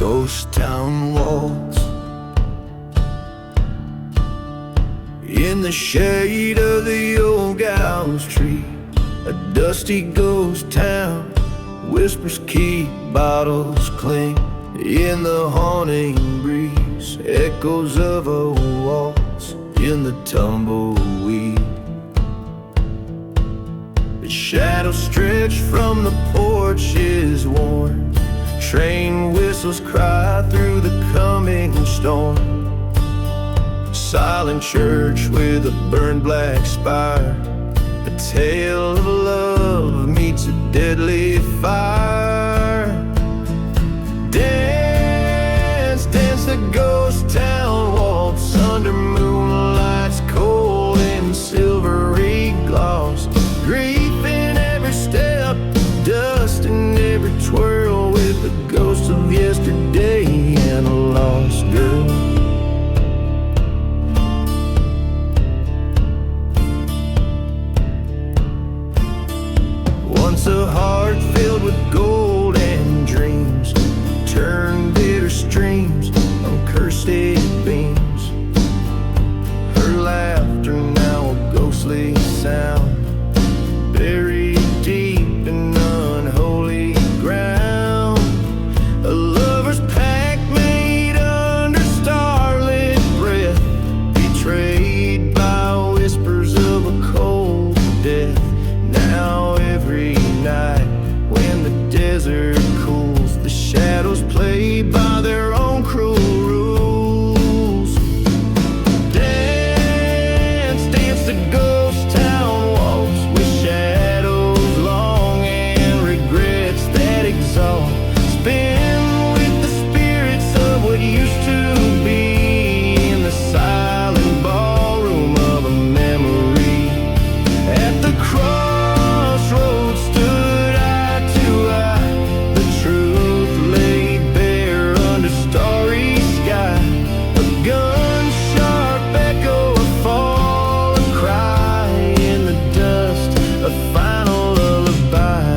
ghost town waltz. In the shade of the old gallows tree, a dusty ghost town, whispers keep, bottles clink. In the haunting breeze, echoes of a waltz in the tumbleweed. The shadows stretch from the porch's worn, train whistles cry through the coming storm. Silent church with a burned black spire, a tale of love meets a deadly fire. Dance, dance the ghost town waltz under moonlight's cold and silvery gloss. Grief in every step, dust in every twirl, with the ghost of yesterday and a lost girl. Once a heart filled with gold and dreams turned bitter streams on cursed beams. Her laughter now a ghostly sound, buried deep in unholy ground. A lover's pact made under starlit breath, betrayed by whispers of a cold death. Now every night when the desert cools, the shadows play by their own cruel rules. Dance, dance the ghost town waltz, with shadows long and regrets that exalt. Spin with the spirits of what used to be, in the silent ballroom of a memory. At the crossroads stood eye to eye, the truth laid bare under starry sky. A gun-sharp echo, a fall, a cry in the dust, a final lullaby.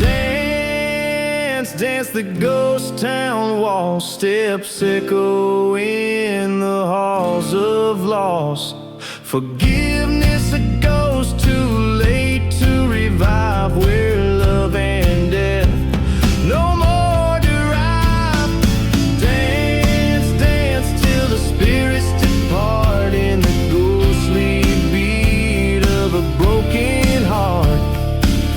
Dance, dance the ghost town waltz, steps echo in the halls of loss. Forgiveness a ghost too late to revive, where love and death no more derive. Dance, dance till the spirits depart, in the ghostly beat of a broken heart.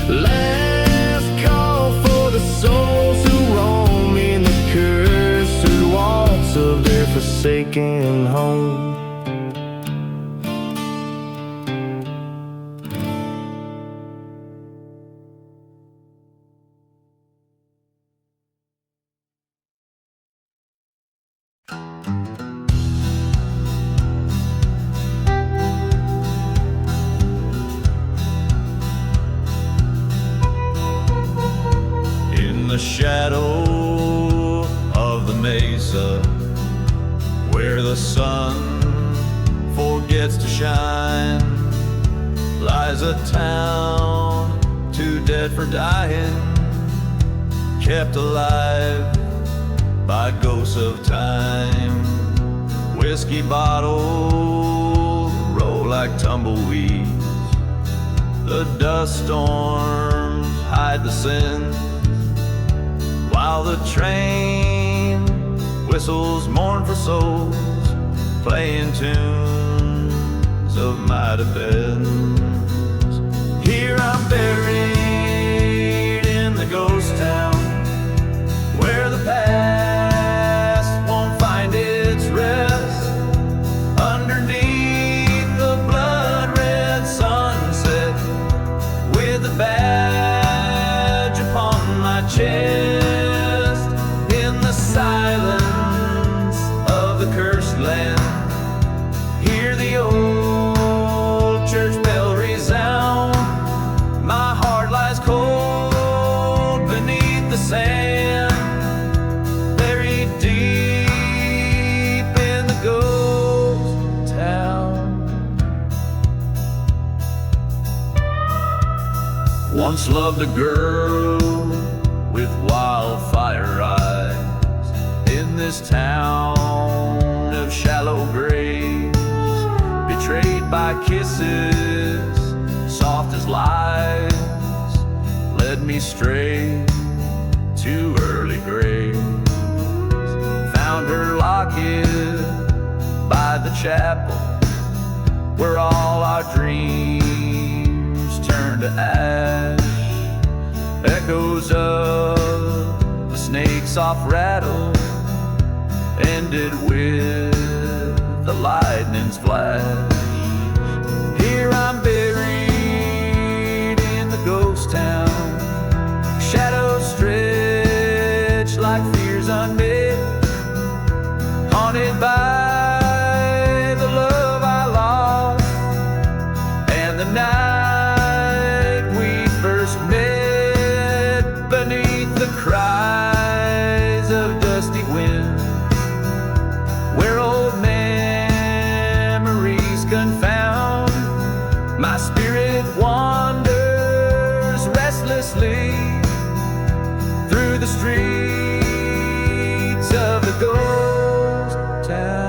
Last call for the souls who roam in the cursed waltz of their forsaken home. In the shadow of the mesa, where the sun forgets to shine, lies a town too dead for dying, kept alive by ghosts of time. Whiskey bottles roll like tumbleweeds, the dust storms hide the sins, while the train whistles mourn for souls, playing tunes of mighty bends. Here I'm buried in the ghost town, where the past won't find its rest. Underneath the blood-red sunset, with a badge upon my chest, in the silence of the curtain. Once loved a girl with wildfire eyes in this town of shallow graves, betrayed by kisses soft as lies, led me straight to early graves. Found her locket by the chapel where all our dreams turned to ash. Echoes of the snake's soft rattle ended with the lightning's flash. Here I'm buried in the ghost town, shadows stretch like fears unmet, haunted by the love I lost and the night we first met, beneath the cries of dusty wind, where old memories confound. My spirit wanders restlessly through the streets of the ghost town.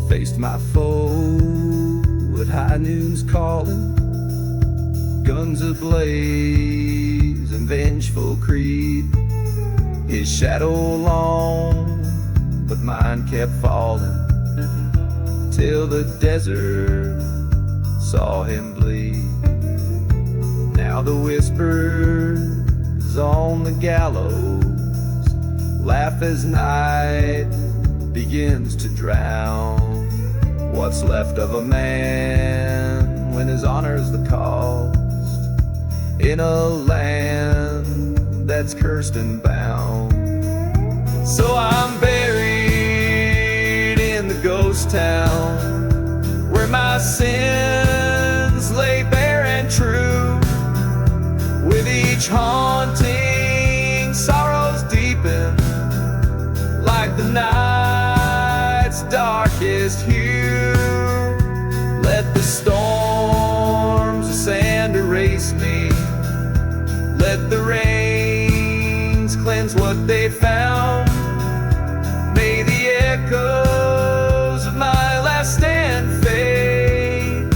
Faced my foe at high noon's calling, guns ablaze and vengeful creed. His shadow long, but mine kept falling, till the desert saw him bleed. Now the whispers on the gallows laugh as night begins to drown what's left of a man when his honor's the cost, in a land that's cursed and bound. So I'm buried in the ghost town, where my sins lay bare and true. With each haunting, sorrows deepen like the night's darkest hue. Let the storms of sand erase me, let the rains cleanse what they found. May the echoes of my last stand fade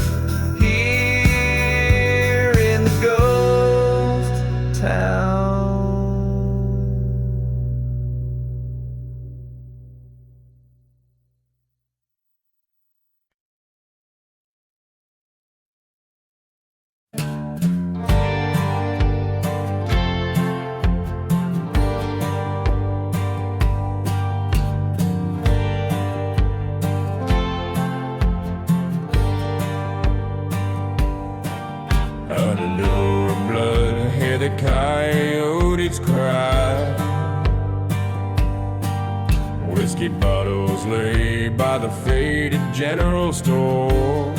here in the ghost town. Under a blood, hear the coyotes cry. Whiskey bottles lay by the faded general store.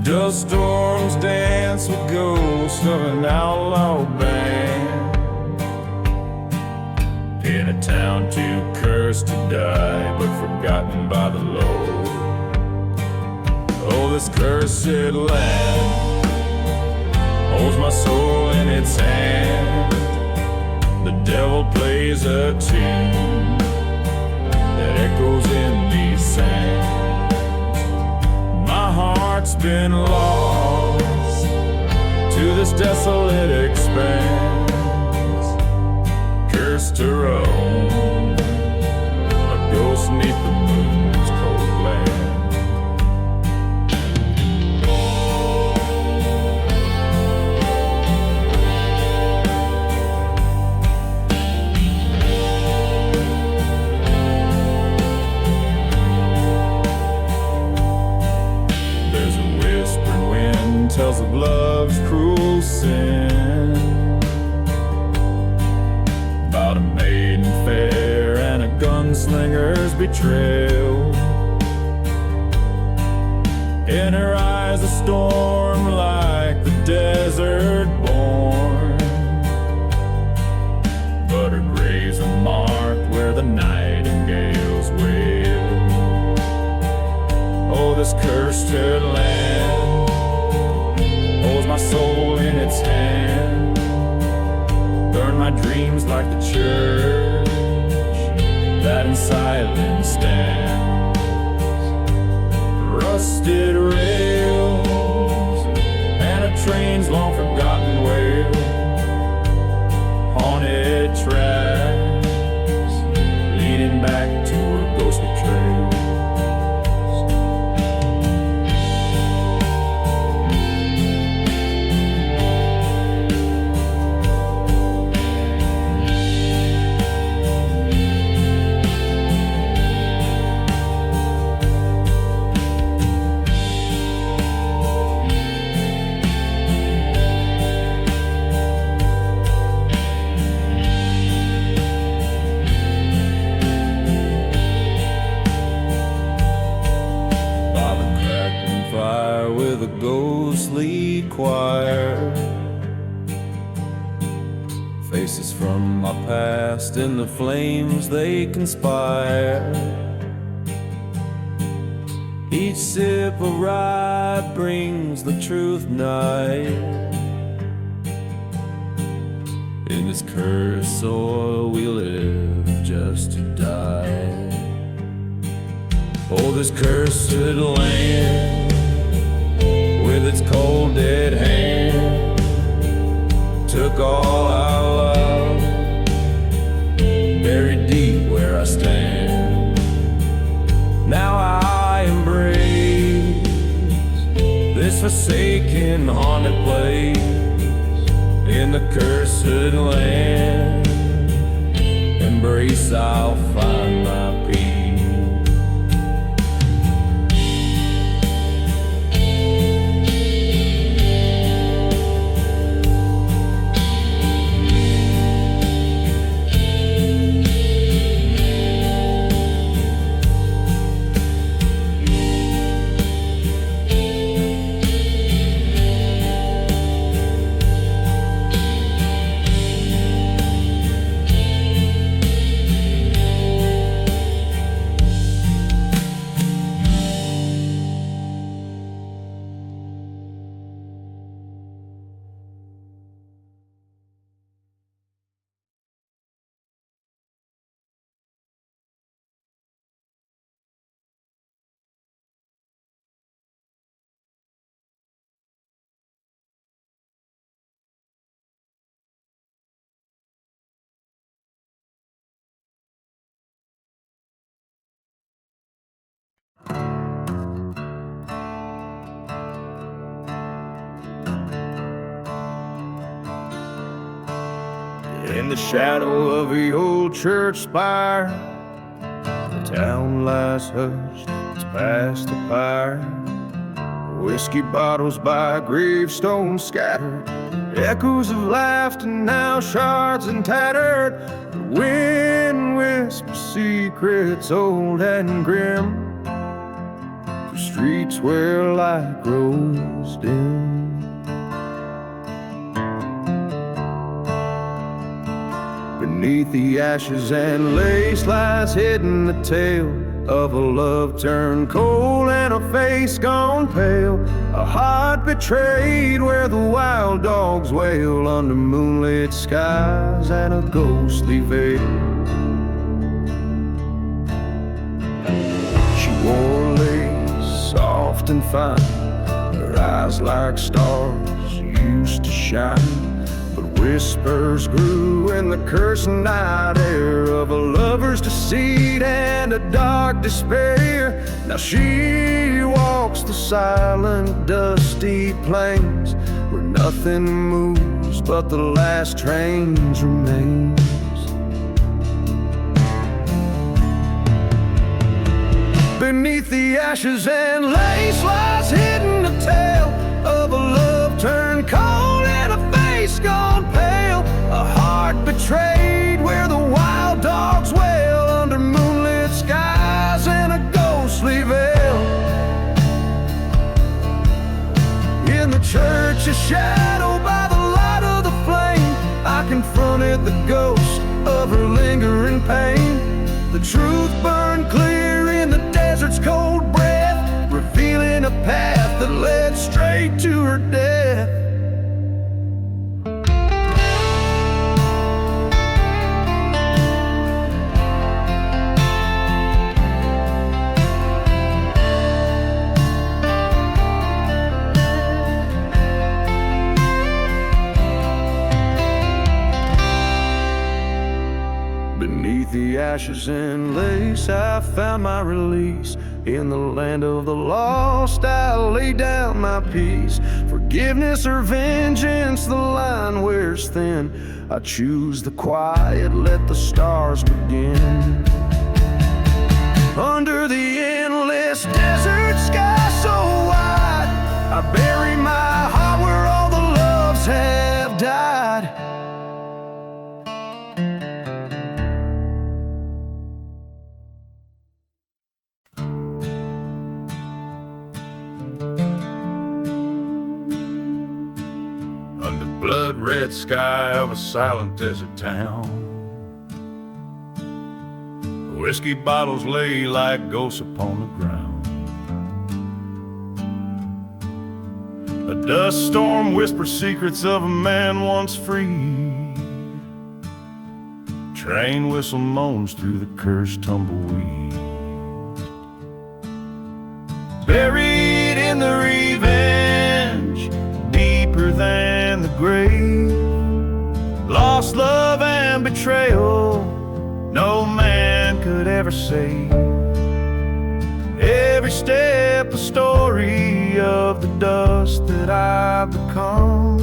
Dust storms dance with ghosts of an outlaw band, in a town too cursed to die, but forgotten by the Lord. Oh, this cursed land holds my soul in its hand. The devil plays a tune that echoes in these sands. My heart's been lost to this desolate expanse, cursed to roam, a ghost 'neath the moon. ghostly trail. In her eyes a storm like the desert born, but her graves are marked where the nightingales wail. Oh, this cursed land holds my soul in its hand, burn my dreams like the church that in silence stands. Rusted rails and a train's long forgotten wail, haunted tracks leading back to her ghostly trails. Ghostly choir, faces from my past, in the flames they conspire. Each sip of rye brings the truth nigh. In this cursed soil we live just to die. Oh, this cursed land with its cold dead hand took all our love, buried deep where I stand. Now I embrace this forsaken haunted place. In the cursed land, embrace I'll find my peace. In the shadow of the old church spire, the town lies hushed, it's past the fire. Whiskey bottles by gravestones scattered, echoes of laughter now shards and tattered. The wind whispers secrets old and grim, the streets where light grows dim. Beneath the ashes and lace lies hidden the tale of a love turned cold and a face gone pale, a heart betrayed where the wild dogs wail under moonlit skies and a ghostly veil. She wore lace soft and fine, her eyes like stars used to shine. Whispers grew in the cursed night air of a lover's deceit and a dark despair. Now she walks the silent, dusty plains where nothing moves but the last train's remains. Beneath the ashes and lace lies hidden a tale of a love turned cold and a face gone pale, a heart betrayed where the wild dogs wail under moonlit skies. shadow by the light of the flame, I confronted the ghost of her lingering pain. The truth burned clear in the desert's cold breath, revealing a path that led straight to her death. Beneath the ashes and lace, I found my release. In the land of the lost, I lay down my peace. Forgiveness or vengeance, the line wears thin. I choose the quiet, let the stars begin. Under the endless desert sky so wide, I bury my heart where all the loves have died. Blood-red sky of a silent desert town, whiskey bottles lay like ghosts upon the ground. A dust storm whispers secrets of a man once free. Train whistle moans through the cursed tumbleweed. Buried in the revenge, deeper than the grave, lost love and betrayal, no man could ever save. Every step a story of the dust that I've become,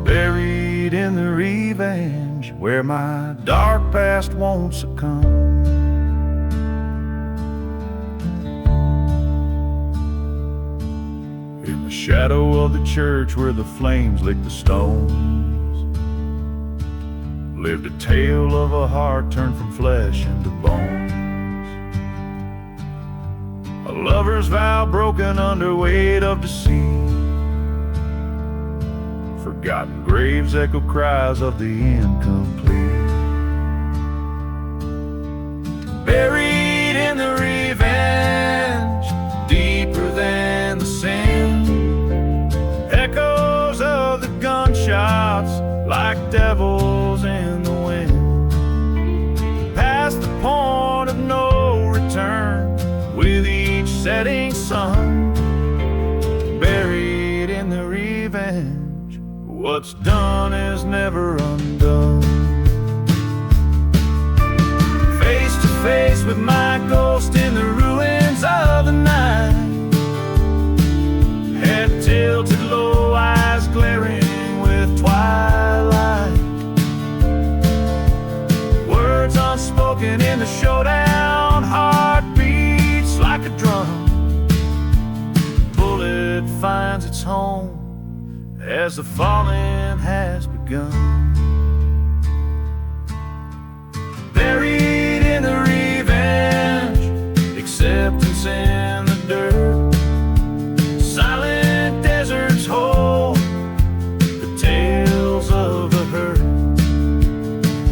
buried in the revenge where my dark past won't succumb. In the shadow of the church where the flames lick the stones, lived a tale of a heart turned from flesh into bones. A lover's vow broken under weight of deceit, forgotten graves echo cries of the incomplete. Buried in the revenge, deeper than the sin, echoes of the gunshots like devils in the wind. Past the point of no return with each setting sun, buried in the revenge, what's done is never undone. Face to face with my ghost in the ruins of the night, head tilted low, eyes glaring with twilight. Words unspoken in the showdown, heart beats like a drum. Bullet finds its home as the falling has begun. Buried in the revenge, acceptance in the dirt, silent deserts hold the tales of the hurt,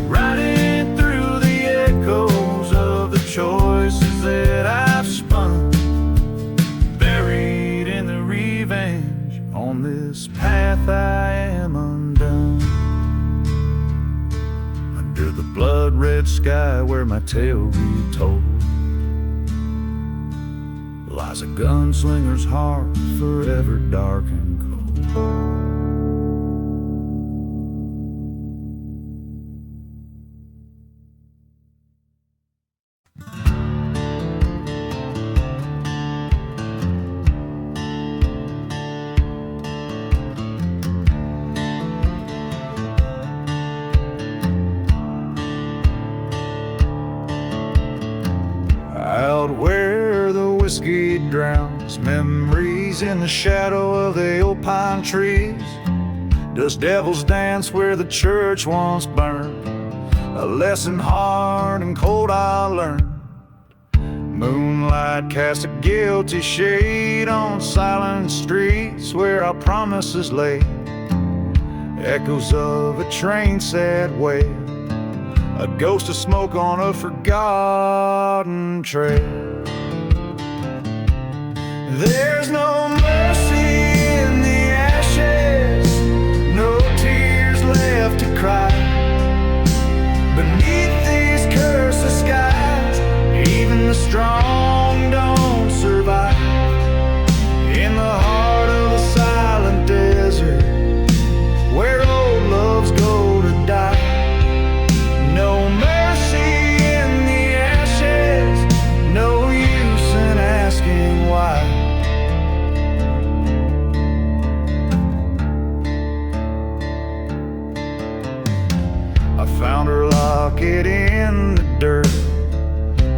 riding through the echoes of the choices that I've spun. Buried in the revenge, on this path I am undone. Under the blood-red sky where my tale retold, lies a gunslinger's heart forever dark and cold. Out where the whiskey drowns memories in the shadow of the old pine trees, does devils dance where the church once burned? A lesson hard and cold I learned. Moonlight Moonlight cast a guilty shade on silent streets where our promises lay. Echoes of a train sad wail, a ghost of smoke on a forgotten trail. There's no mercy in the ashes, no tears left to cry. Beneath these cursed skies, even the strong don't survive. In the heart of a silent desert, where old loves go to die. No mercy in the ashes, no use in asking why. I found her locket in the dirt,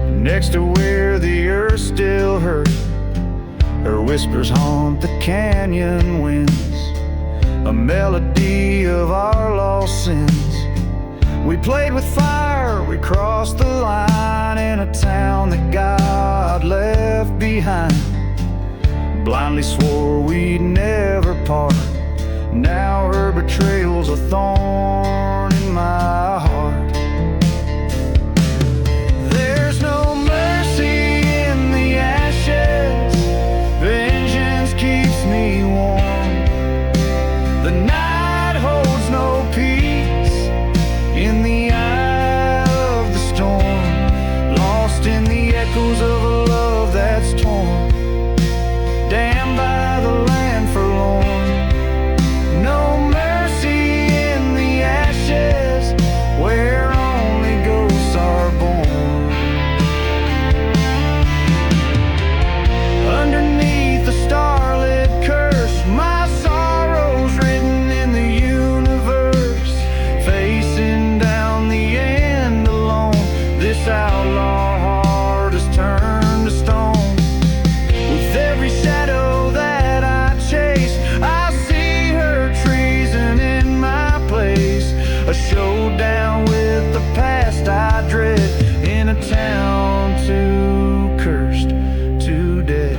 next to where the earth still hurt. Her whispers haunt the canyon winds, a melody of our lost sins. We played with fire, we crossed the line in a town that God left behind. Blindly swore we'd never part, now her betrayal's a thorn in my heart. There's no mercy in the ashes, vengeance keeps me warm. The night holds no peace in the eye of the storm, lost in the echoes of a love that's torn, damned by the land forlorn. No mercy in the ashes, where only ghosts are born. Underneath the starlit curse, my sorrow's written in the universe. Facing down the end alone, this outlaw heart is turned to stone. With every shadow that I chase, I see her treason in my place. A showdown with the past I dread, in a town too cursed, too dead.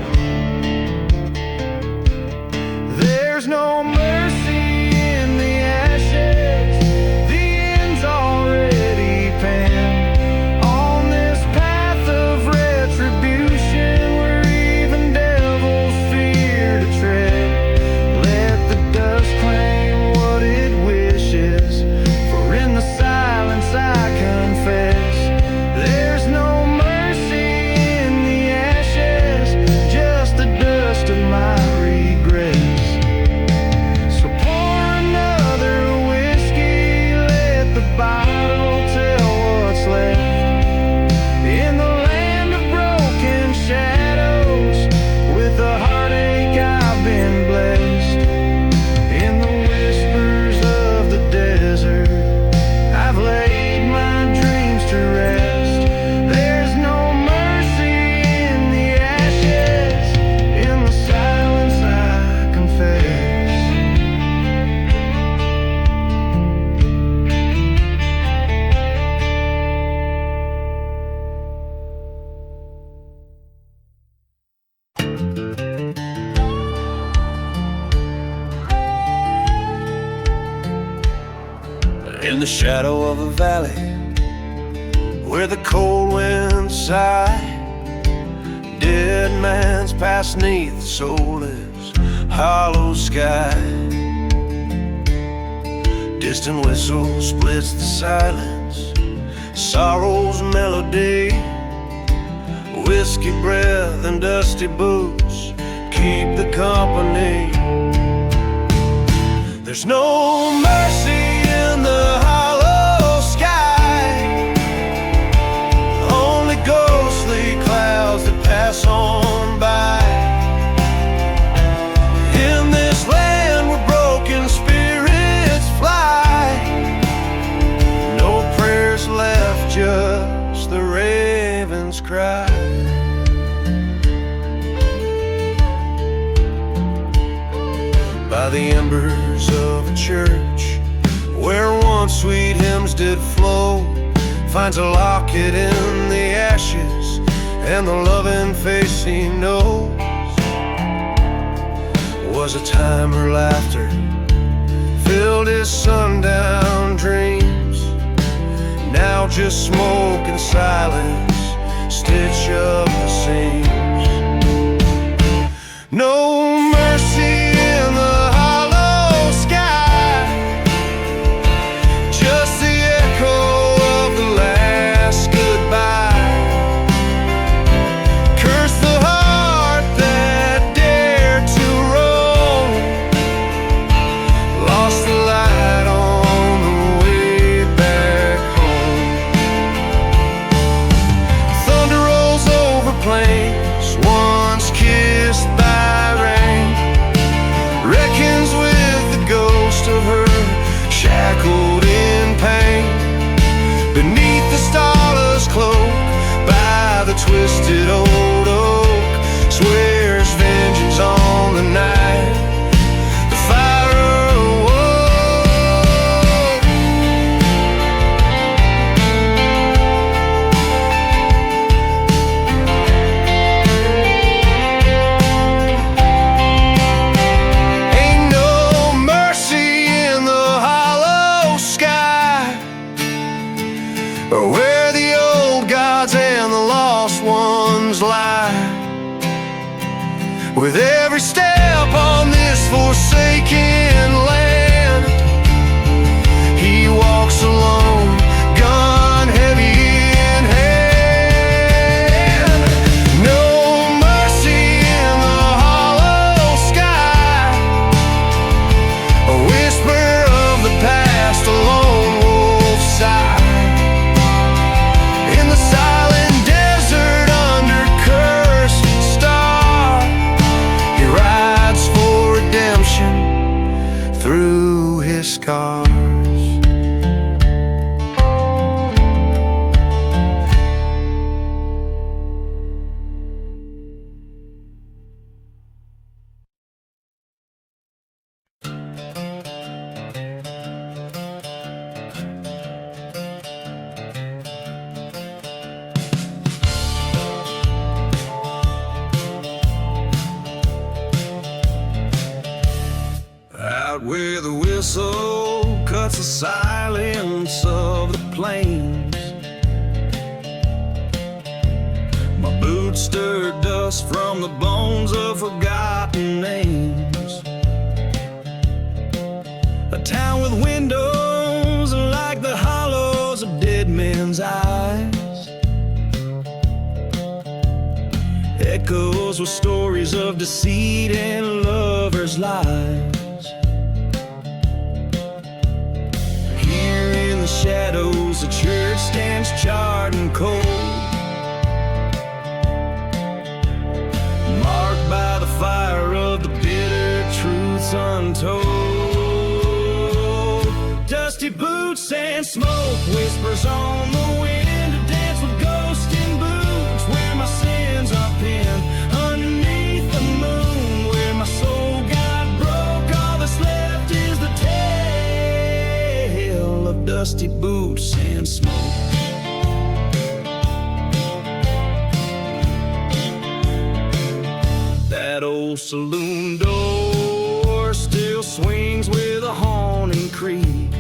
There's no mercy in the ashes, the end's already penned. On this path of retribution, where even devils fear to tread, let the dust claim what it wishes, for in the silence I confess. There's no mercy in the ashes, just the dust of my regrets. So pour another whiskey, let the bottle tell what's left. In the land of broken shadows, with the heartache I've been blessed. In the whispers of the desert, I've laid my dreams to rest. There's no mercy in the ashes, in the silence I confess. In the shadow of a valley, where the cold winds sigh, dead man's past 'neath the soulless hollow sky. Distant whistle splits the silence, sorrow's melody. Whiskey breath and dusty boots keep the company. There's no mercy in the hollow sky, only ghostly clouds that pass on by. In this land where broken spirits fly, no prayers left, just the raven's cry. By the embers of a church, where once sweet hymns did flow, finds a locket in the ashes and the loving face he knows was a time her laughter filled his sundown dreams. Now just smoke and silence stitch up the seams. No mercy in the hollow sky, just the echo of the last goodbye. Curse the heart that dared to roam, lost the light on the way back home. Thunder rolls over plains once kissed by rain, reckons with the ghost of her shackled in pain. Beneath the starless cloak by the twisted old oak, swears vengeance on the night the fire awoke. Ain't no mercy in the hollow sky, or where the old gods and the lost ones lie. With every step on this forsaken land, he walks alone, gun heavy in hand. No mercy in the hollow sky, a whisper of the past, a lone wolf sigh. In the silent desert under cursed star, he rides for redemption through his scars. Out where the whistle cuts the silence of the plains, my boots stir dust from the bones of forgotten names. A town with windows like the hollows of dead men's eyes, echoes with stories of deceit and lovers' lies. Here in the shadows, the church stands charred and cold, marked by the fire of the bitter truths untold. Dusty boots and smoke, whispers on the wind, to dance with ghosts in boots, where my sins are pinned underneath the moon, where my soul got broke. All that's left is the tale of dusty boots and smoke. That old saloon door still swings with a haunting creak,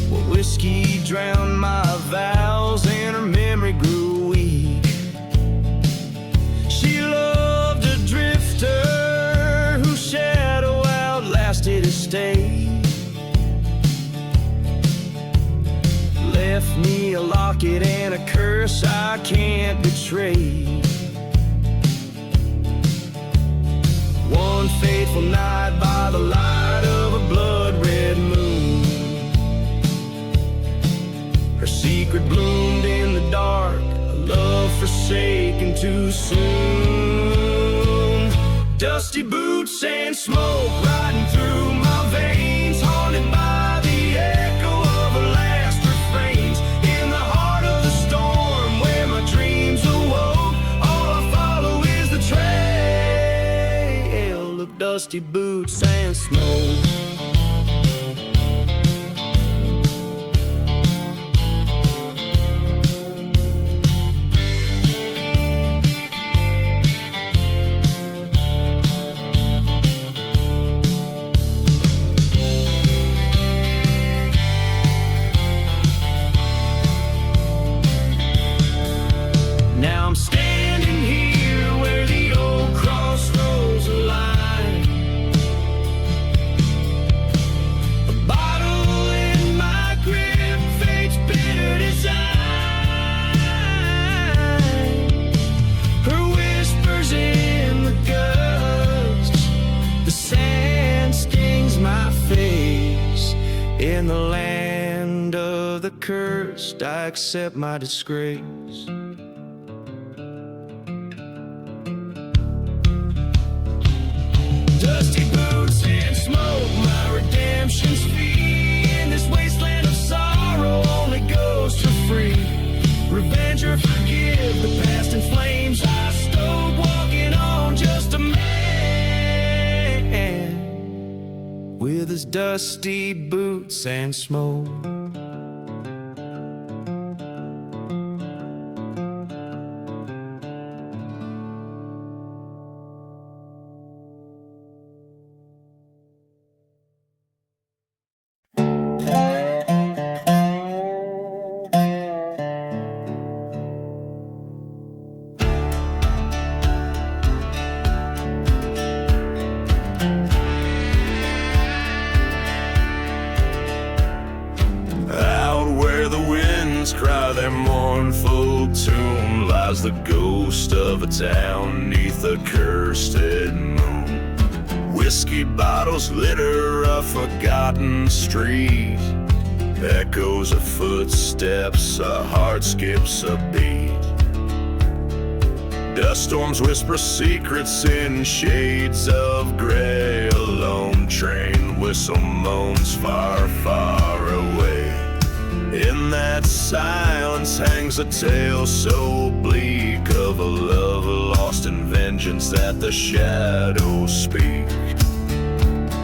where whiskey drowned my vows and her memory grew weak. She loved a drifter whose shadow outlasted his stay, left me a locket and a curse I can't betray. One fateful night by the light of a blood-red moon, her secret bloomed in the dark, a love forsaken too soon. Dusty boots and smoke riding through my veins, haunted by the echo of her last refrains. In the heart of the storm, where my dreams awoke, all I follow is the trail of dusty boots and smoke. I'm standing here where the old crossroads align. A bottle in my grip, fate's bitter design. Her whispers in the gusts, the sand stings my face. In the land of the cursed, I accept my disgrace. Dusty boots and smoke, my redemption's fee. In this wasteland of sorrow, only ghosts are free. Revenge or forgive, the past in flames I stole, walking on just a man with his dusty boots and smoke. Cry their mournful tune, lies the ghost of a town neath a cursed moon. Whiskey bottles litter a forgotten street, echoes of footsteps, a heart skips a beat. Dust storms whisper secrets in shades of gray, a lone train whistle moans far, far away. In that silence hangs a tale so bleak of a love lost in vengeance that the shadows speak.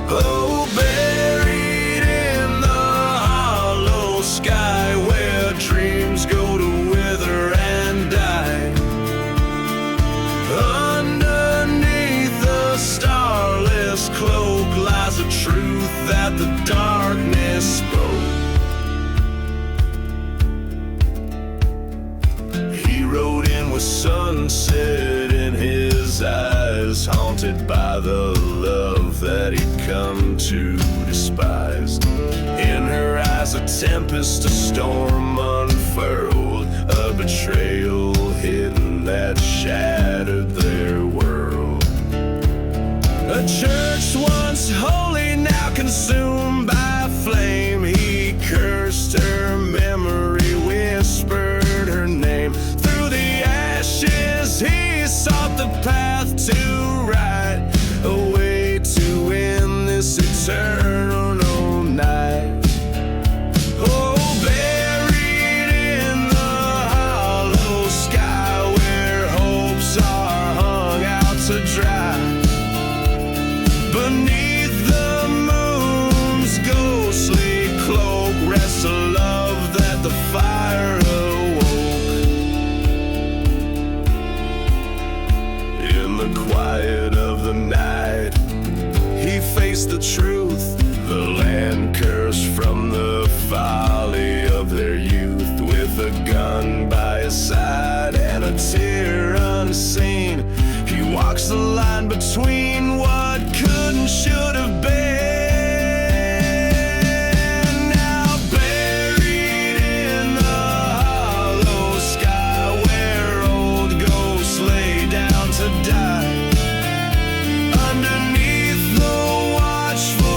Oh, buried in the hollow sky where dreams go to wither and die, underneath the starless cloak lies a truth that the darkness spoke. With sunset in his eyes, haunted by the love that he'd come to despise. In her eyes a tempest, a storm unfurled, a betrayal hidden that shattered their world. A church once holy, now consumed by flame. He cursed her memory, whispered her name. He sought the path to right, a way to end this eternal night. Oh, buried in the hollow sky where hopes are hung out to dry, beneath the moon's ghostly cloak rests a love that the fire quiet of the night. He faced the truth, the land cursed from the folly of their youth, with a gun by his side and a tear unseen. He walks the line between what could and should have been. Now buried in the hollow sky where old ghosts lay down to die, underneath the watchful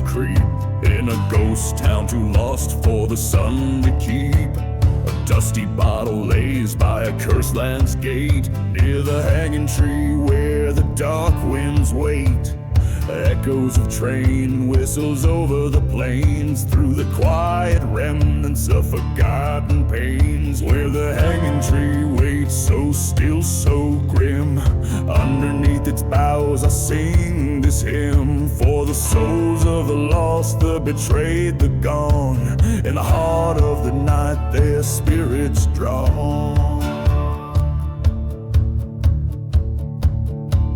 creep in a ghost town too lost for the sun to keep. A dusty bottle lays by a cursed land's gate, near the hanging tree where the dark winds wait. Echoes of train whistles over the plains, through the quiet remnants of forgotten pains, where the hanging tree waits so still, so grim. Underneath its boughs I sing this hymn for the souls of the lost, the betrayed, the gone. In the heart of the night their spirits draw.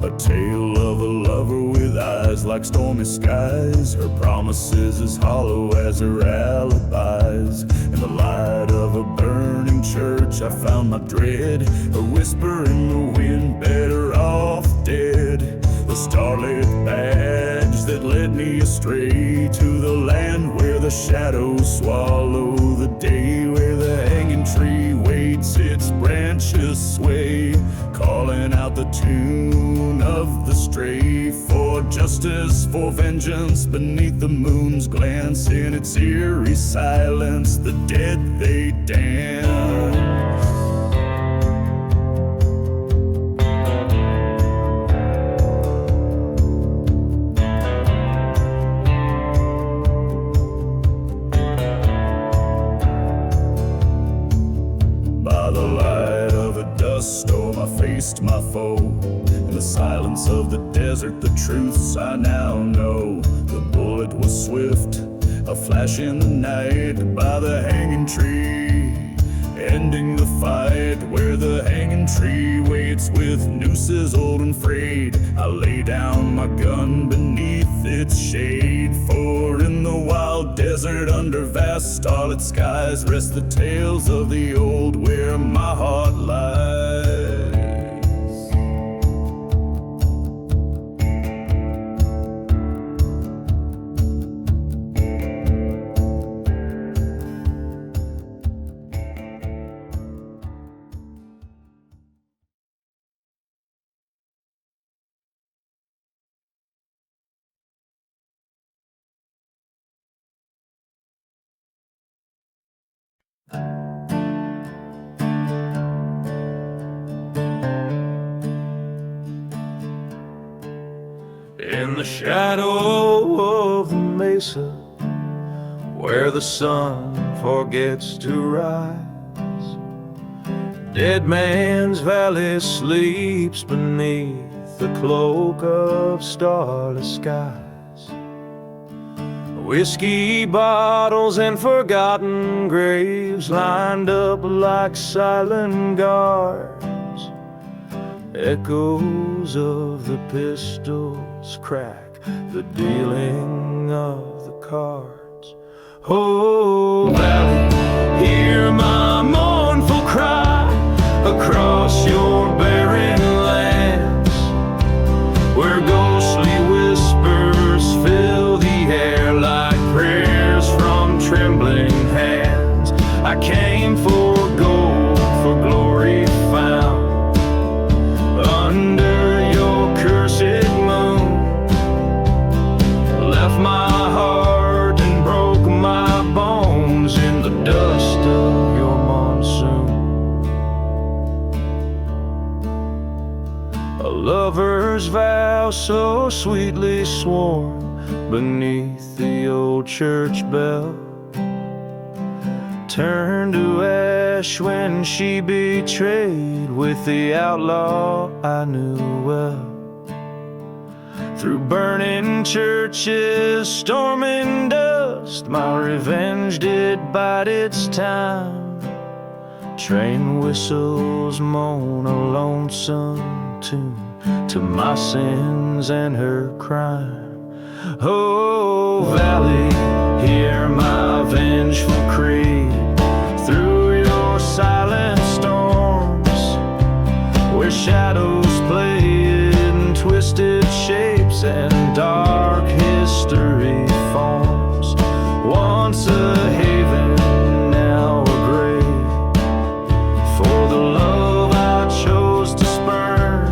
A tale of a lover with eyes like stormy skies, her promises as hollow as her alibis. In the light of a burning church I found my dread, a whisper in the wind, better off dead. The starlit badge that led me astray to the land where the shadows swallow the day, where the hanging tree waits, its branches sway, calling out the tune of the stray. For justice, for vengeance, beneath the moon's glance, in its eerie silence the dead they dance. By the light of a dust storm I faced my foe. In the silence of the desert, the truths I now know. The bullet was swift, a flash in the night, by the hanging tree, ending the fight. Where the hanging tree waits with nooses old and frayed, I lay down my gun beneath its shade. For in the wild desert, under vast starlit skies, rest the tales of the old, where my heart lies. In the shadow of the mesa, where the sun forgets to rise, Dead Man's Valley sleeps beneath the cloak of starless skies. Whiskey bottles and forgotten graves lined up like silent guards. Echoes of the pistols crack the dealing of the cards. Oh, valley, hear my mournful cry across your barren lands, where ghostly whispers fill the air like prayers from trembling hands. I came for gold, for glory found under your cursed moon, left my heart and broke my bones in the dust of your monsoon. A lover's vow so sweetly sworn beneath the old church bell turned to ash when she betrayed with the outlaw I knew well. Through burning churches, storming dust, my revenge did bide its time. Train whistles moan a lonesome tune to my sins and her crime. Oh, valley, hear my vengeful creed through your silent storms, where shadows play in twisted shapes and dark history forms. Once a haven, now a grave, for the love I chose to spurn.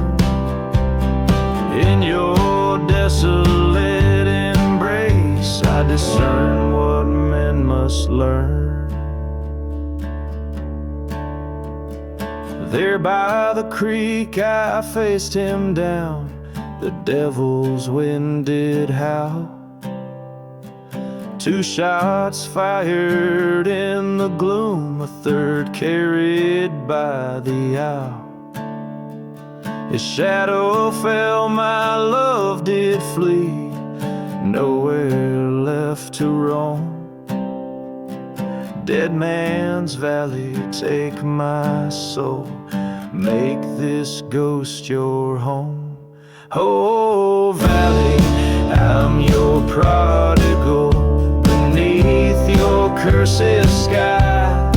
In your desolate embrace I discern what men must learn. There by the creek I faced him down, the devil's wind did howl. 2 shots fired in the gloom, a third carried by the owl. His shadow fell, my love did flee, nowhere left to roam. Dead Man's Valley, take my soul, make this ghost your home. Oh, Valley, I'm your prodigal, beneath your cursed sky.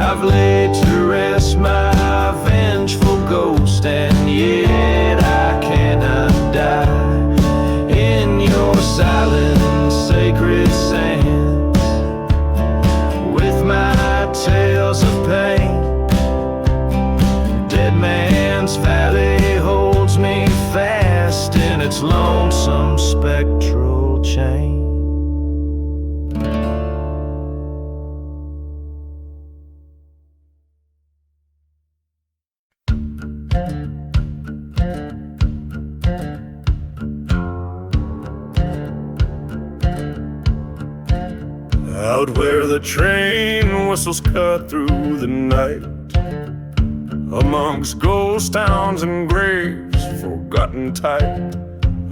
I've laid to rest my vengeful ghost, and yet I cannot die. In your silent, sacred sands, with my tales of pain, Dead Man's Valley holds me fast in its lonesome spectral chain. Out where the train whistles cut through the night, amongst ghost towns and graves forgotten tight,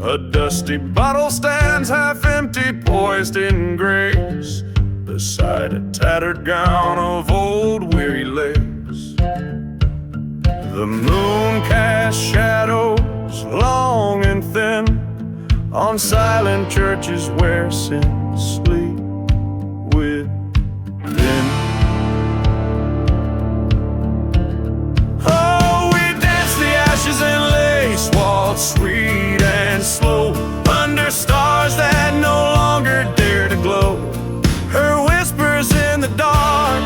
a dusty bottle stands half empty, poised in grace, beside a tattered gown of old weary lace. The moon casts shadows long and thin on silent churches where sin sleeps within. Oh, we dance the ashes and lace waltz, sweet and slow, under stars that no longer dare to glow. Her whispers in the dark,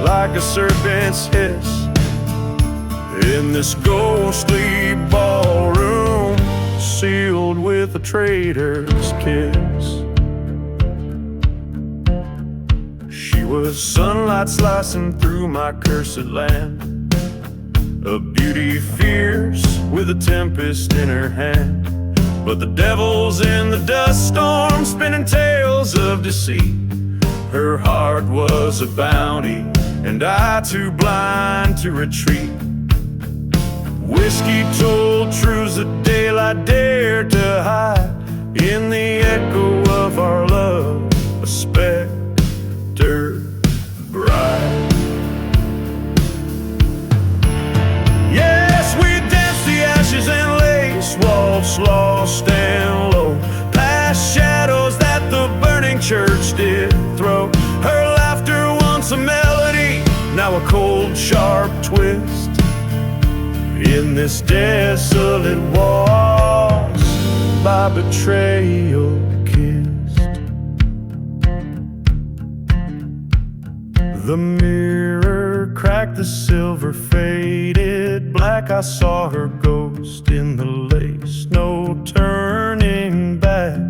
like a serpent's hiss, in this ghostly ballroom, sealed with a traitor's kiss. She was sunlight slicing through my cursed land, a beauty fierce with a tempest in her hand. But the devil's in the dust storm, spinning tales of deceit. Her heart was a bounty, and I too blind to retreat. Whiskey told truths that daylight dared to hide, in the echo of our love, a specter bride. Yes, we danced the ashes and lace waltz, lost and low, past shadows that the burning church did throw. Her laughter once a melody, now a cold sharp twist, in this desolate waltz, by betrayal kissed. The mirror cracked, the silver faded black. I saw her ghost in the lace, no turning back.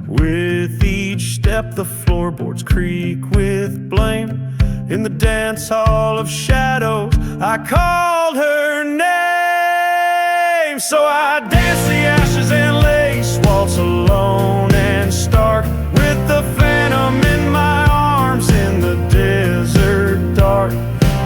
With each step the floorboards creak with blame. In the dance hall of shadows I called her name. So I danced the ashes and lace waltz, alone and stark, with the phantom in my arms in the desert dark.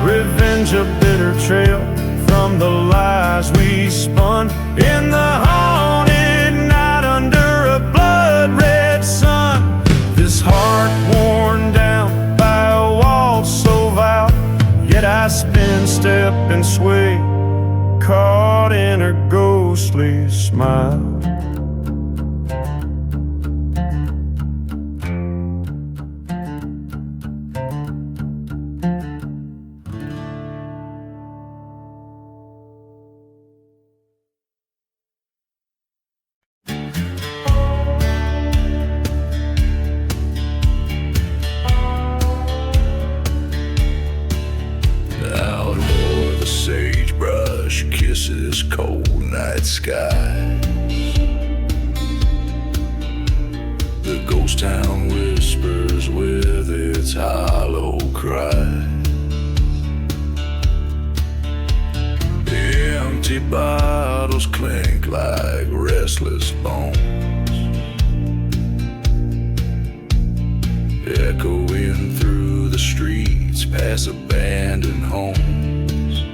Revenge, a bitter trail from the lies we spun, in the haunted night under a blood-red sun. This heart worn down by a waltz so vile, yet I spin, step and sway, caught in her ghostly smile. Kisses cold night skies, The ghost town whispers with its hollow cry. Empty bottles clink like restless bones, echoing through the streets past abandoned homes.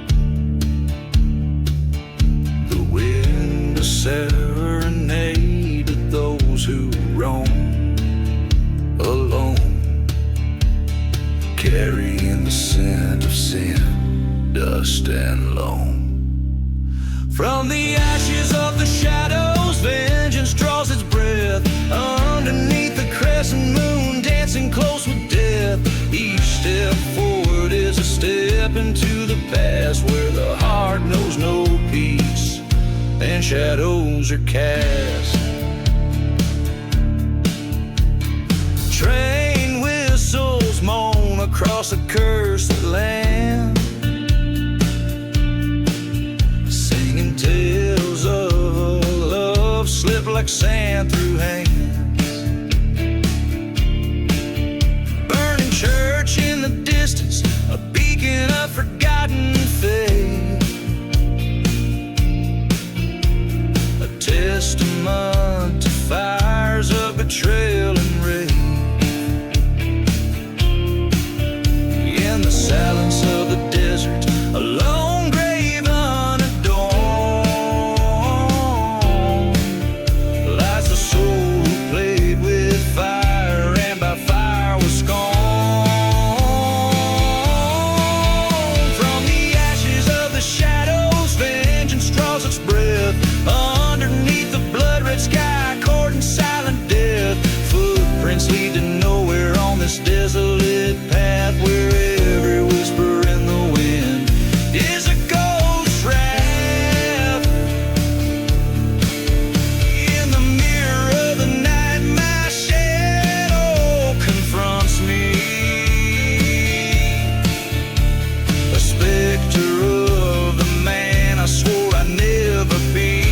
The wind a serenade to those who roam alone, carrying the scent of sin, dust and loam. From the ashes of the shadows, vengeance draws its breath. Underneath the crescent moon, dancing close with death. Each step forward is a step into the past, where the heart knows no peace and shadows are cast. Train whistles moan across a cursed land, tales of love slip like sand through hands. Burning church in the distance, a beacon of forgotten faith, a testament to fires of betrayal and rage. In the silence of the desert, alone lead to nowhere on this desolate path, where every whisper in the wind is a ghost wrath. In the mirror of the night, my shadow confronts me, a specter of the man I swore I'd never be.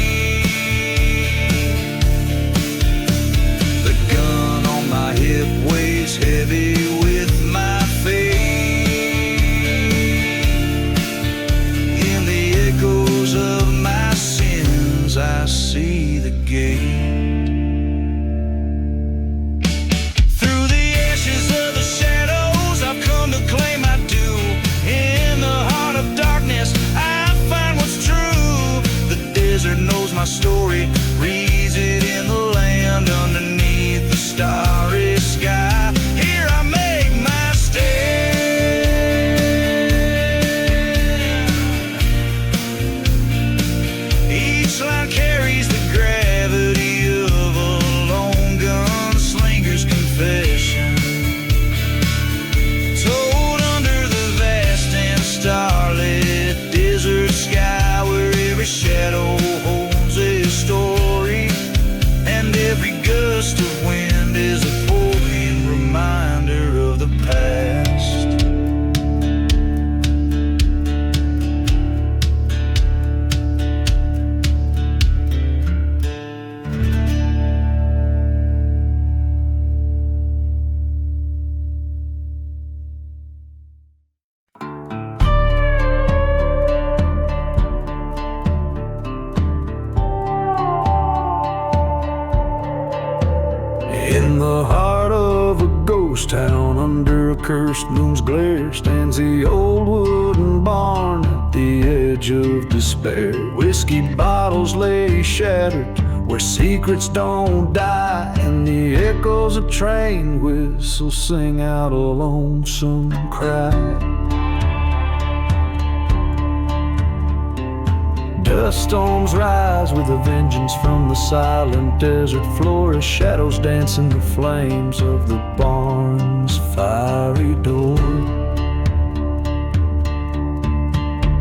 Weighs heavy with my faith. In the echoes of my sins, I see the gate. Through the ashes of the shadows, I've come to claim my due. In the heart of darkness, I find what's true. The desert knows my story, reads it in the land underneath the starry sky. Here I make my stand. Each line carries the gravity of a lone gunslinger's confession, told under the vast and starlit desert sky, where every shadow holds a story, and every gust of wind is a poignant reminder of the past. In the heart of a ghost town, under a cursed moon's glare, stands the old wooden barn at the edge of despair. Whiskey bottles lay shattered where secrets don't die, and the echoes of train whistles sing out a lonesome cry. Dust storms rise with a vengeance from the silent desert floor, as shadows dance in the flames of the barn's fiery door.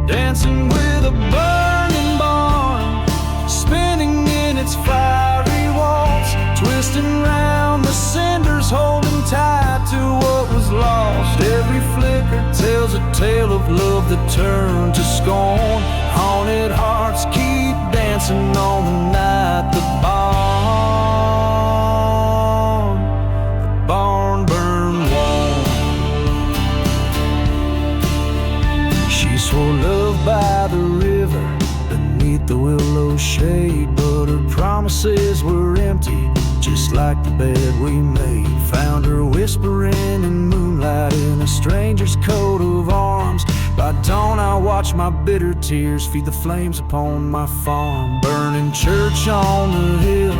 Dancing with a burning barn, spinning in its fiery waltz, twisting round the cinders, holding tight to what was lost. Every flicker tells a tale of love that turned to scorn. Haunted hearts keep dancing on the night the barn promises were empty, just like the bed we made. Found her whispering in moonlight in a stranger's coat of arms. By dawn I watched my bitter tears feed the flames upon my farm. Burning church on the hill,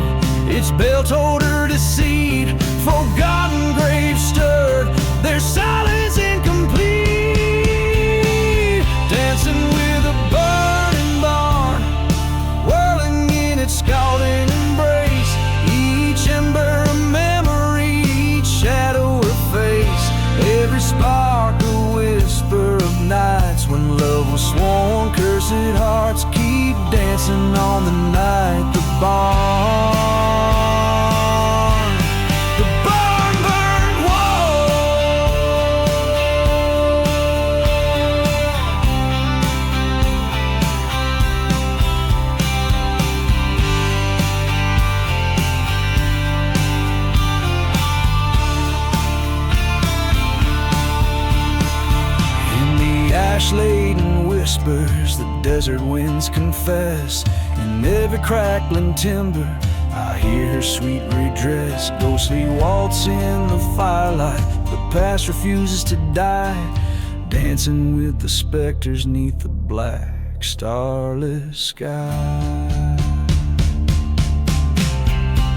its bell told her to cede. Forgotten graves stirred, their silence incomplete. Dancing with a burning barn, whirling in its scalding embrace. Each ember a memory, each shadow a face. Every spark a whisper of nights when love was sworn. Cursed hearts keep dancing on the night the barn burned. In the ash-laden whispers the desert winds confess. In every crackling timber I hear her sweet redress. Ghostly waltz in the firelight, the past refuses to die. Dancing with the specters neath the black starless sky.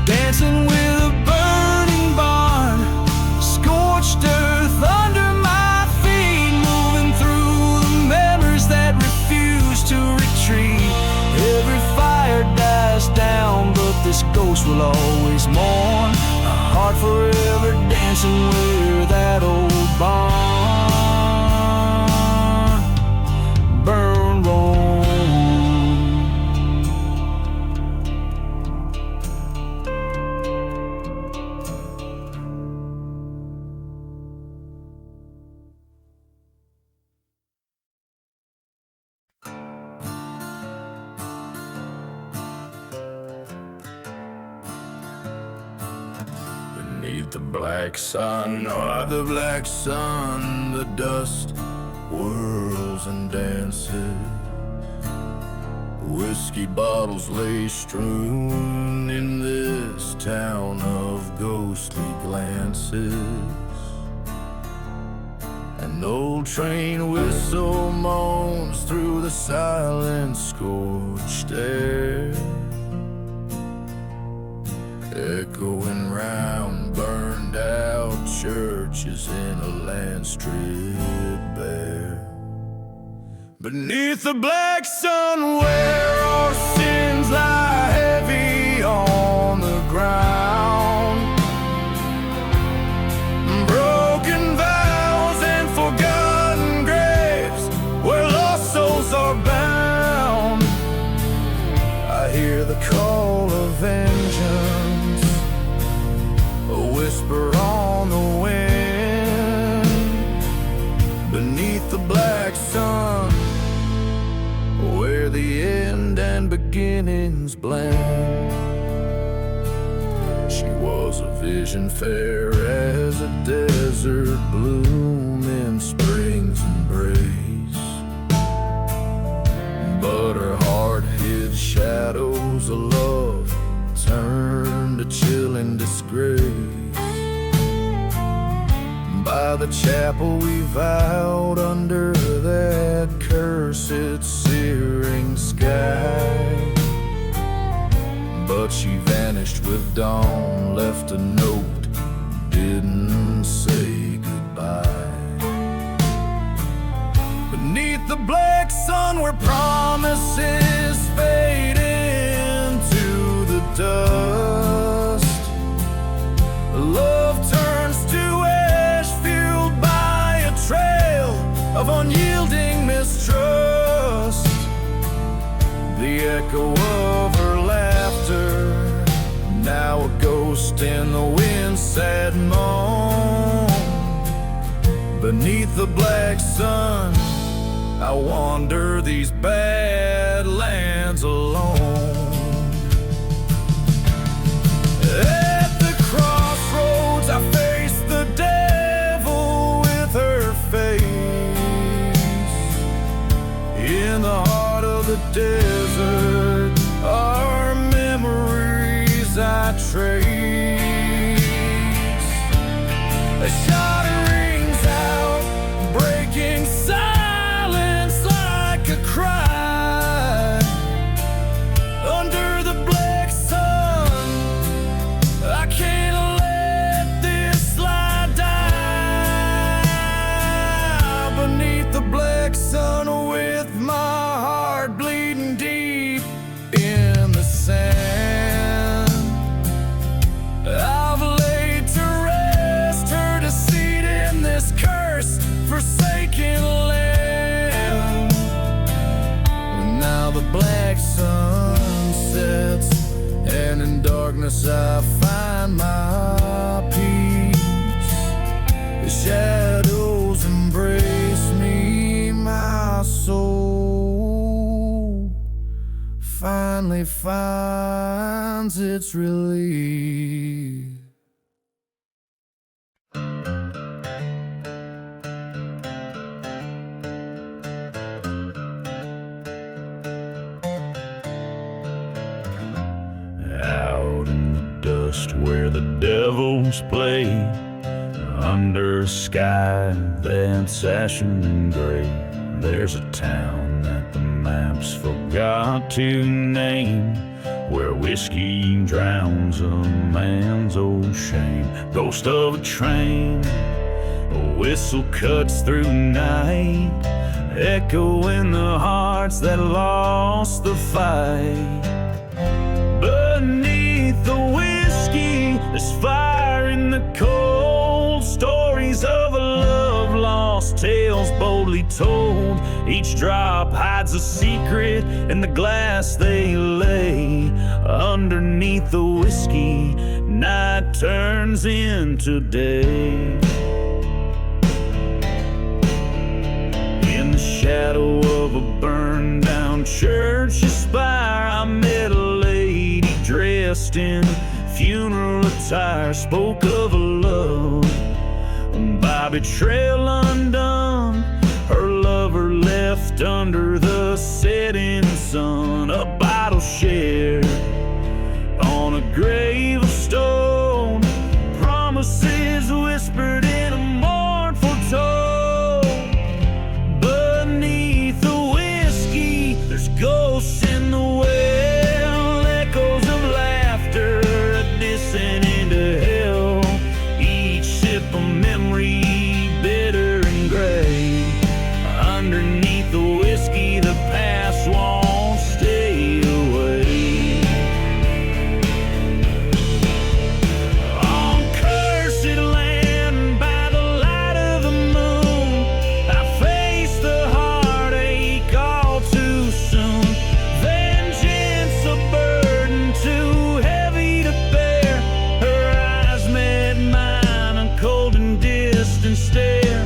Dancing with a burning barn, scorched earth under my feet. Moving through the memories that refuse to retreat. Every fire dies down, but this ghost will always mourn. A heart forever dancing where that old barn burned warm. Beneath the black sun, oh, the black sun, the dust whirls and dances. Whiskey bottles lay strewn in this town of ghostly glances. An old train whistle moans through the silent scorched air, echoing round burned out churches in a land stripped bare. Beneath the black sun where our sins lie heavy on the ground, broken vows and forgotten graves where lost souls are bound. I hear the call of vengeance, a whisper on the wind. Beneath the black sun where the end and beginnings blend. She was a vision fair as a desert bloom in spring's embrace, but her heart hid shadows of love turned to chilling disgrace. By the chapel we vowed under that cursed searing sky, but she vanished with dawn, left a note, didn't say goodbye. Beneath the black sun where promises fade into the dust, love turns to ash fueled by a trail of unyielding mistrust. The echo of her laughter, now a ghost in the wind's sad moan. Beneath the black sun I wander these bad lands alone. At the crossroads I face the devil with her face. In the heart of the desert our memories darkness I find my peace. The shadows embrace me, my soul finally finds its relief. Where the devils play, under a sky that's ashen and gray, there's a town that the maps forgot to name, where whiskey drowns a man's old shame. Ghost of a train, a whistle cuts through night, echoing the hearts that lost the fight. Beneath the there's fire in the cold, stories of a love lost, tales boldly told. Each drop hides a secret in the glass they lay. Underneath the whiskey, night turns into day. In the shadow of a burned down church spire, I met a lady dressed in funeral attire, spoke of a love by betrayal undone, her lover left under the setting sun. A bottle shared on a grave of stone, promises whispered in a mournful tone. Beneath the whiskey, there's ghosts in the well, echoes of laughter descend into hell. Each sip a memory, bitter and gray. Underneath the whiskey, the past won't stay away. On cursed land, by the light of the moon, I face the heartache all too soon. Vengeance a burden too heavy to bear. Her eyes met mine, a cold and distant stare.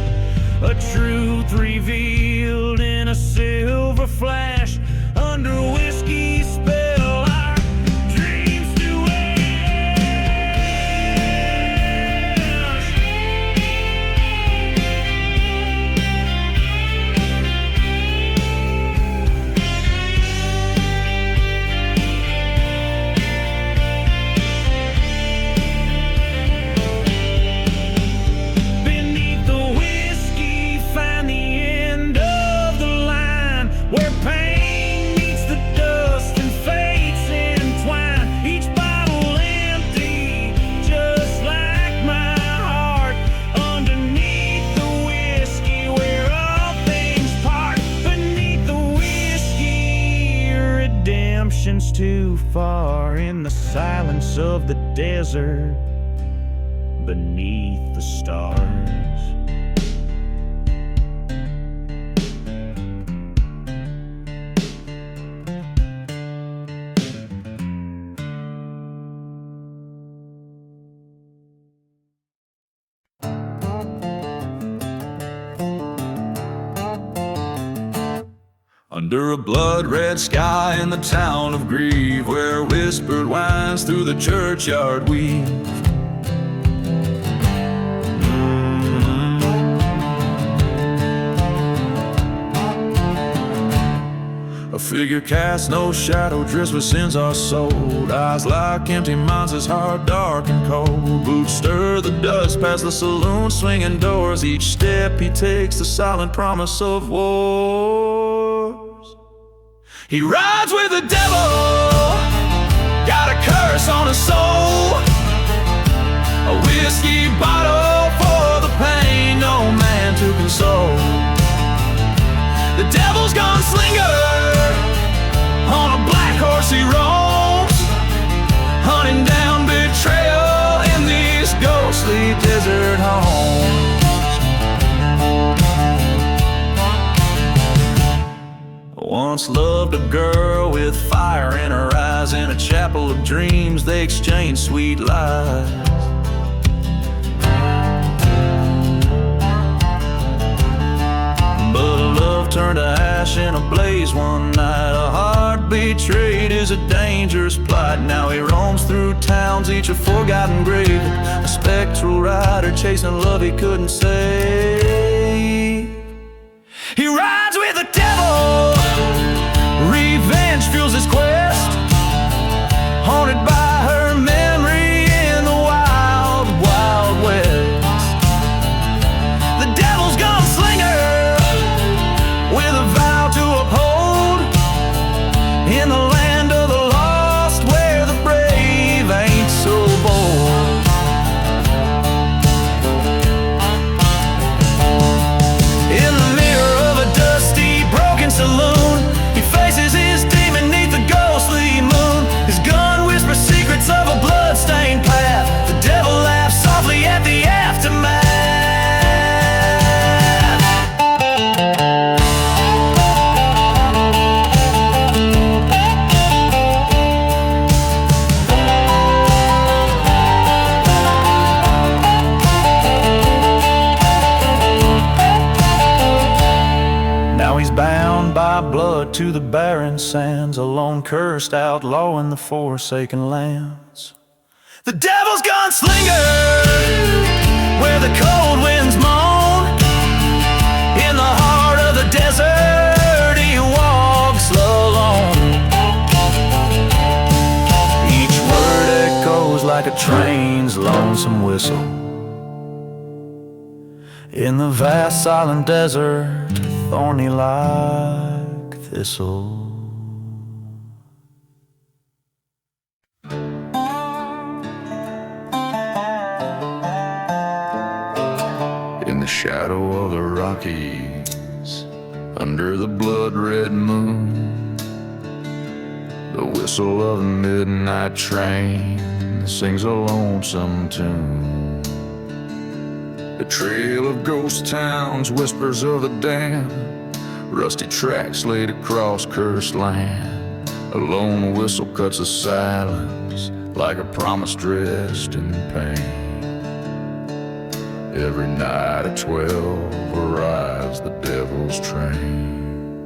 A truth revealed in a silver flash. Under whiskey's spell, our dreams do ash. Beneath the whiskey, find the end of the line, where pain meets the dust and fates entwine. Each bottle empty, just like my heart. Underneath the whiskey, where all things part. Beneath the whiskey, redemption's too far. In the silence of the desert, beneath the stars. Under a blood-red sky in the town of Grieve, where whispered winds through the churchyard weave. A figure casts no shadow, drifts with sins are sold. Eyes like empty minds, his heart dark and cold. Boots stir the dust past the saloon swinging doors. Each step he takes the silent promise of wars. He rides with the devil, got a curse on his soul. A whiskey bottle for the pain, no man to console. The devil's gunslinger, on a black horse he roams, hunting down betrayal in these ghostly desert homes. Once loved a girl with fire in her eyes and a chapel of dreams, they exchanged sweet lies. But love turned to ash in a blaze one night. A heart betrayed is a dangerous plight. Now he roams through towns, each a forgotten grave, a spectral rider chasing love he couldn't save. He rides with the devil, revenge fuels his quest, haunted by her memory in the wild, wild west. The devil's gunslinger with a vow to uphold, in the land of the lost where the brave ain't so bold. In the mirror of a dusty, broken saloon, he faces his demon neath the ghostly moon. His gun whispers secrets of a blood-stained path. The devil laughs softly at the aftermath. Now he's bound by blood to the barren sands, a lone cursed outlaw in the forsaken lands. The devil's gunslinger, where the cold winds moan, in the heart of the desert he walks alone. Each word echoes like a train's lonesome whistle, in the vast silent desert, thorny like thistle. In the shadow of the Rockies, under the blood-red moon, the whistle of a midnight train sings a lonesome tune. The trail of ghost towns, whispers of the damned, rusty tracks laid across cursed land. A lone whistle cuts the silence like a promise dressed in pain. Every night at 12 arrives the devil's train.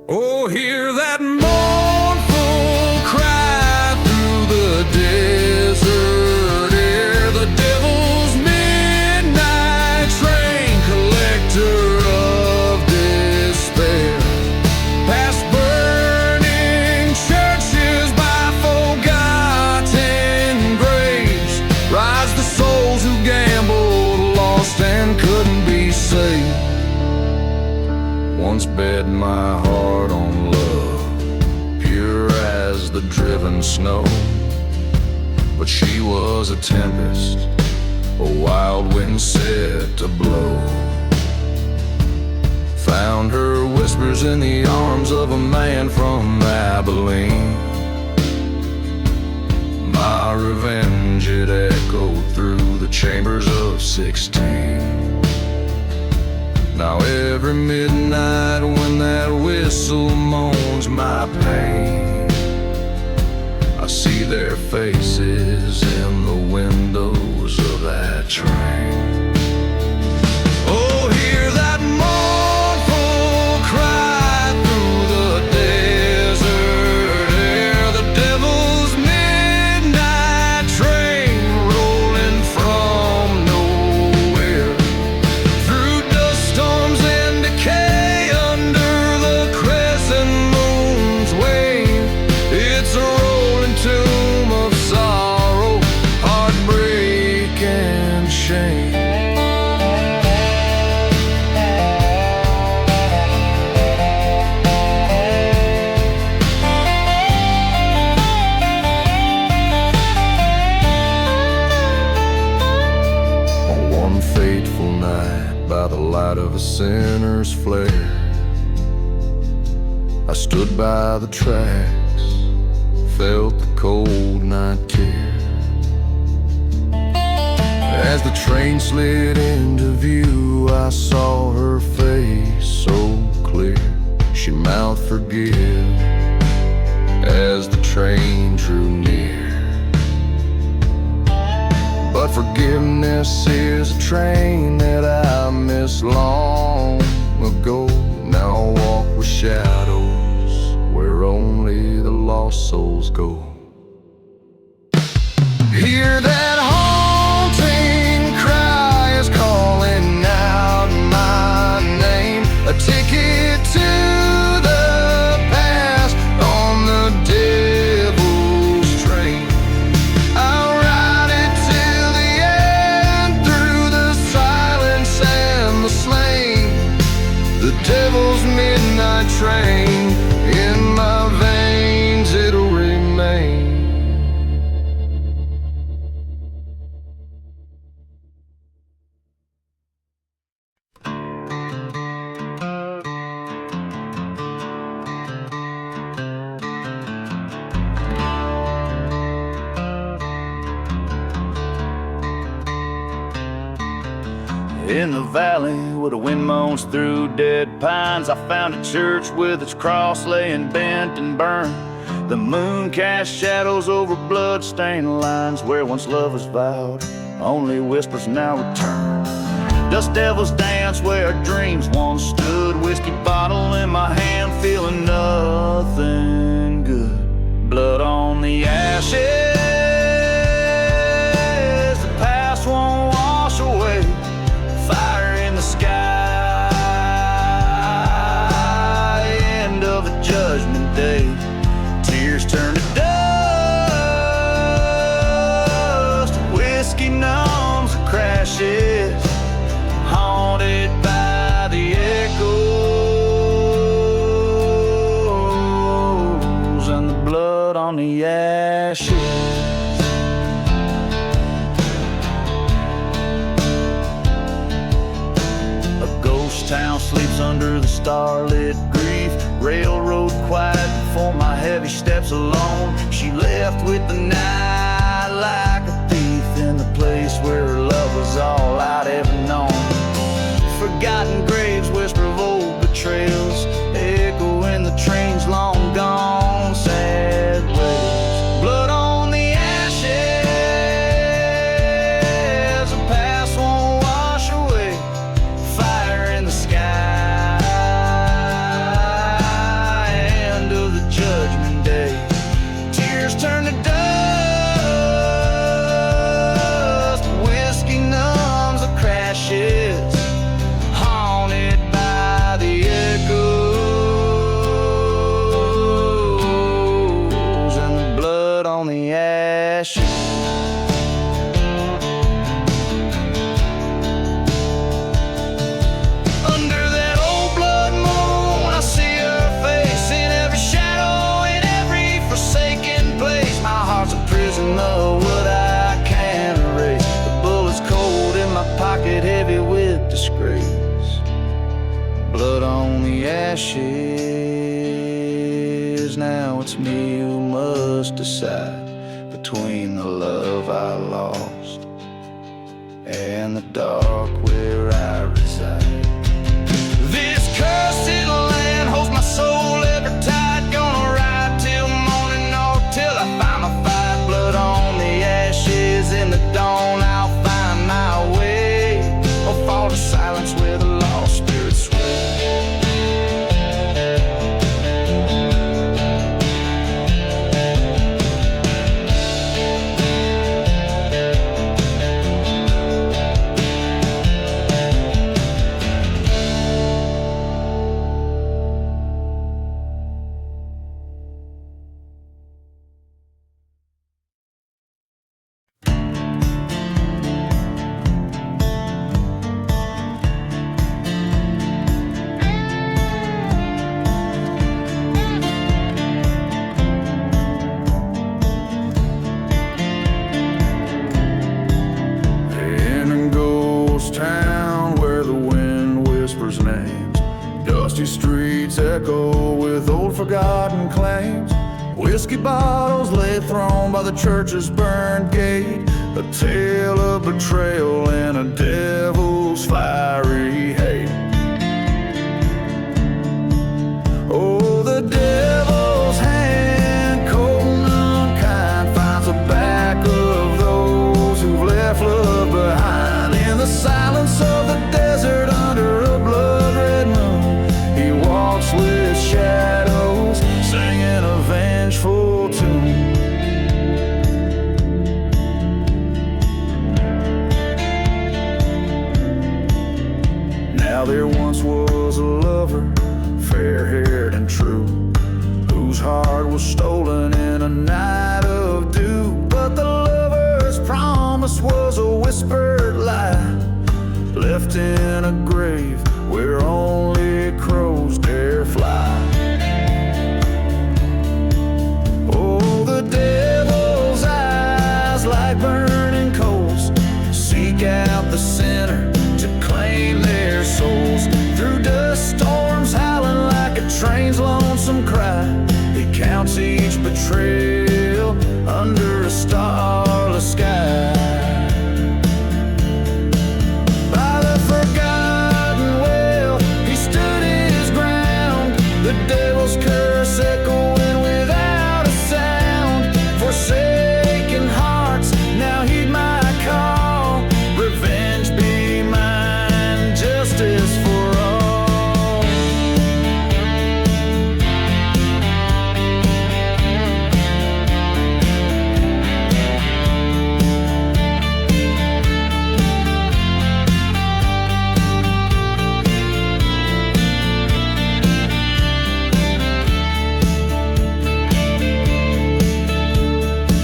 Oh, hear that mournful cry through the desert air. The devil's midnight train, collector of despair. Past burning churches by forgotten graves, rise the souls who gambled, lost and couldn't be saved. Once bed my heart on love, pure as the driven snow. But she was a tempest, a wild wind set to blow. Found her whispers in the arms of a man from Abilene. My revenge, it echoed through the chambers of 16. Now every midnight when that whistle moans my pain, I see their faces in the windows of that train. Oh, hear that mournful cry through the desert air. The devil's midnight train rolling from nowhere, through dust storms and decay, under the crescent moon's wave. It's a rolling tomb of sorrow, heartbreak and shame. On one fateful night, by the light of a sinner's flare, I stood by the tracks, felt the cold night tear. As the train slid into view, I saw her face so clear. She mouthed forgive as the train drew near. But forgiveness is a train that I missed long ago. Now I walk with shadows where only the lost souls go. Hear that haunting cry is calling out my name. A ticket to the past on the devil's train. I'll ride it till the end, through the silence and the slain. The devil's midnight train, in my veins it'll remain. In the valley where the wind moans through dead pines, I found a church with its cross laying bent and burned. The moon cast shadows over blood-stained lines where once love was vowed, only whispers now return. Dust devils dance where dreams once stood, whiskey bottle in my hand, feeling nothing good. Blood on the ashes, the past won't wash away. Fire in the sky, end of the judgment day. Tears turn to dust, whiskey numbs the crashes, haunted by the echoes and the blood on the ashes. Town sleeps under the starlit grief. Railroad quiet before my heavy steps alone. She left with the night like a thief, in the place where her love was all I'd ever known. Forgotten graves whisper of old betrayals, echo in the train's long gone sad ways. Blood on the ashes, the past won't wash away. Fire in the sky, end of the judgment day. Tears turn to dust, whiskey numbs the crashes, haunted by the echoes and the blood on the ashes. What I can't erase, the bullet's cold in my pocket, heavy with disgrace. Blood on the ashes, now it's me who must decide between the love I lost and the dark where I reside. This cursed land holds my soul ever tight, gonna ride till morning or till I find my fight. Blood on the ashes, in the dawn I'll find my way, or fall to silence where the lost spirits sway. Streets echo with old forgotten claims. Whiskey bottles lay thrown by the church's burned gate. A tale of betrayal and a devil's fiery hate. Oh, the devil's hand, cold and unkind. in a grave where only crows dare fly. Oh, the devil's eyes like burning coals seek out the sinner to claim their souls. Through dust storms howling like a train's lonesome cry, he counts each betrayal under a starless sky. By the forgotten well, he stood his ground, the devil's curse echoing without a sound. Forsaken hearts, now heed my call. Revenge be mine, justice for all.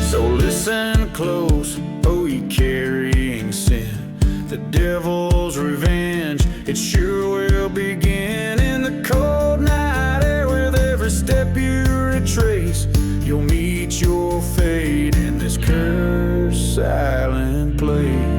So listen close, oh ye carrying sin. The devil's revenge, it sure will begin. In the cold night air, with every step you retrace, you'll meet your fate in this cursed silent place.